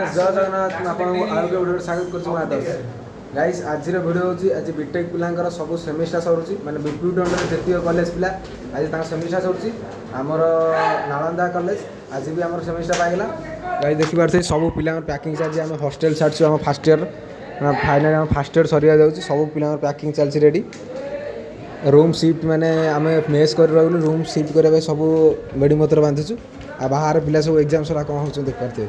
Guys जय जगन्नाथ आपको आरो के वीडियो स्वागत करछु आदर्श। गाइस आज वीडियो होची आज बीटेक पिलांकर सब सेमिस्टर सरुची माने बीपीयू अंडर जतिय कॉलेज पिला आज ता सेमिस्टर सरुची हमर नालंदा कॉलेज आज भी हमर सेमिस्टर पाइला। गाइस देखि पारथे सब पिलांकर पैकिंग चालची हम हॉस्टल छाडछु हम फर्स्ट ईयर फाइनल हम फर्स्ट ईयर सरिया जाउची सब पिलांकर पैकिंग चालची रेडी। रूम शिफ्ट माने आमे मेस कर रहलु रूम शिफ्ट करे सब बेडी मोटर बांधछु आ बाहर पिला सब एग्जाम सरा कोन होचो देख पारथे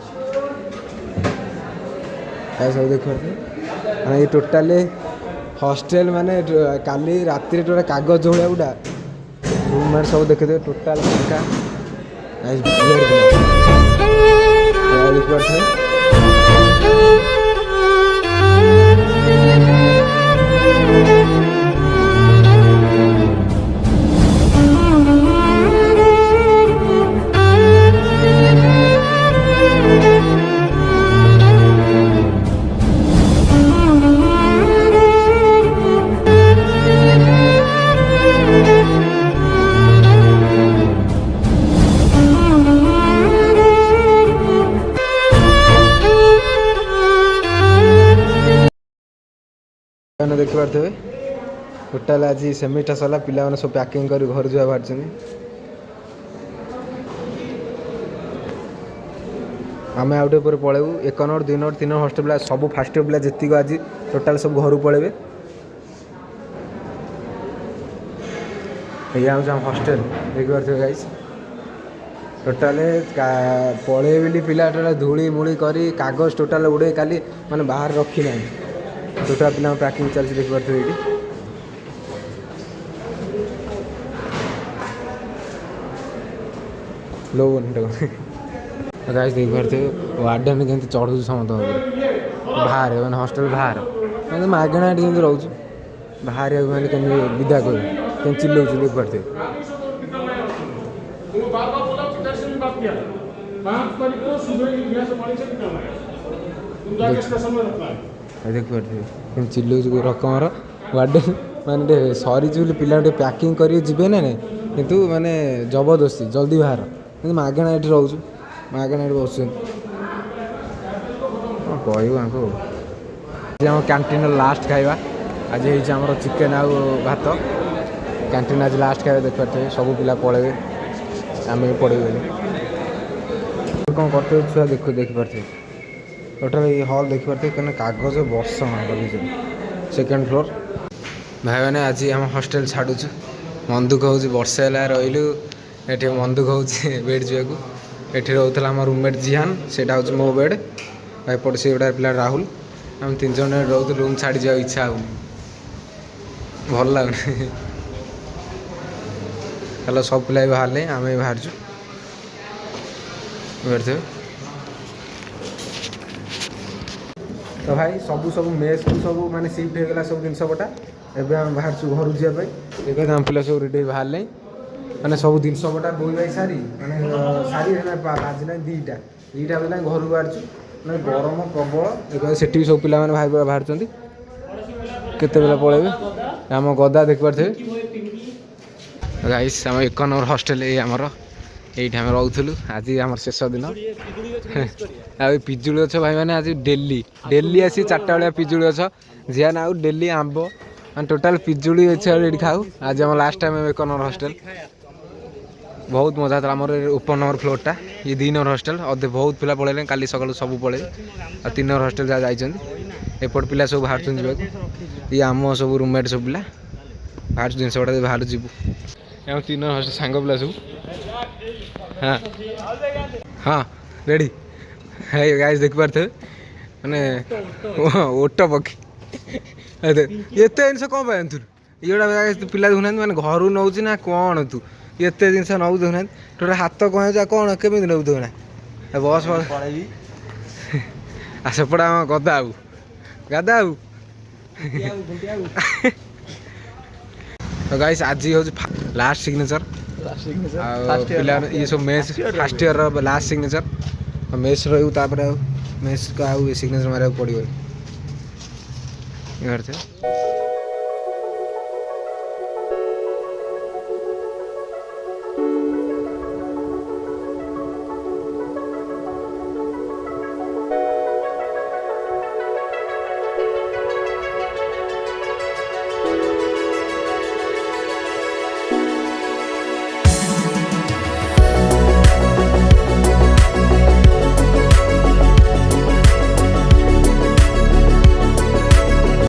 सब देख पारथे माने ये टोटल हॉस्टल माने काली रात्रि टोटा कागज जोड़ा उडा रूम में सब देखे टोटल फांका गाइस देख पारथे देख पारे टोटाल आज सेमिस्टर सरला पिला माने सब पैकिंग कर घर जा बाहर आम आउटे पर पलैबू 1 नंबर 2 नंबर 3 नंबर हॉस्टल पिला सब फास्ट पिला जीत आज टोटाल सब घर पलैबे ये हॉस्टल देख पारे गाइस टोटाल पलैबे बोली पिला टोटाल धूली मूली करी कागज टोटाल उड़े काली माने बाहर रखी ना टोटाल पिला पैकिंग चलती देख पारे ये लो गाइस देख पारे वार्डन के चढ़ू समस्त बाहर मैंने हॉस्टल बाहर मैं मागणा जमी रोच बाहर मैंने कमी विदा कर चिल्लाऊँ देख पारे देख पारे चिल्लाऊँ रकमर वार्डन माने सरी पिला पैकिंग कर जी ना किंतु माने जबरदस्ती जल्दी बाहर मागणा ये रोच मागणा बस कहू आम कैंटीन लास्ट खाइबा आज होमर चिकेन आउ भात कैंटीन आज लास्ट खाइबा देख पारे सब पिला पलैबे आम भी पड़े कौन करते छुआ देख पारे टोटाल ये हॉल देख पारे कहीं कागज बर्ष सेकेंड फ्लोर भाई मैंने आज आम हॉस्टल छाड़ू मन दुख हो वर्षे है रही ये मन दुख हो बेड जावाक ये रोला आम रूममेट जिहान से मो बेड एपट से गोटे पिला राहुल आम 3 जन रोज रूम छाड़ी जा इच्छा हो भल लगुनि हेलो सब पिला बाहर आम भी बाहर तो भाई सब मेस को सब माने शिफ्ट हो गला सब जिनस बटा एबे हम बाहर घर जावाई आम पिला सब रेडी बाहर माने सब जिनस बटा बोई भाई सारी माने सारी बाजिला 2टा बजे घर बाहर ना गरम प्रबल से सब पिला भाई बाहर केते बेला पलैबे आम गदा देख पारे गाइस आम 1 नंबर हॉस्टल ये आमर ये आम रोलु आज आम शेष दिन आ पिजुली गछ भाई मैंने आज डेली डेली आसी 4टा बेला पिजुली गछ झील आउ डेली आंब मैं टोटाल पिजुली गछ ये खाऊ आज आम लास्ट टाइम 1 नंबर हॉस्टल बहुत मजा था आमर ऊपर नंबर फ्लोरटा ये 2 नंबर हॉस्टल अधे बहुत पिला पलैले काली सकाल सब पलैबे आ 3 नंबर हॉस्टल जहाँ जाइए एपट पिला सब बाहर जावाक ये आम सब रूममेट सब पिला बाहर जिन गुड़ा बाहर जीवु 3 नंबर हॉस्टल सांग पिला सब हाँ हाँ रेडी है गाइस देख पारे मैंने ओट पक्षी एत जिन कौन पाए ये गोटा पिला देखुना मैंने घर नौ ना कौन तू एत जिन नौ देखुना टोटा हाथ कह कौन केमी नौ देखना बस बस सेपटा आम गदा आऊ गादा आऊ तो गाइस आज हूँ लास्ट सिग्नेचर पिला ये सब mess first year last signature mess रोतापर मेस को आउ सिग्नेचर मारे पड़ो।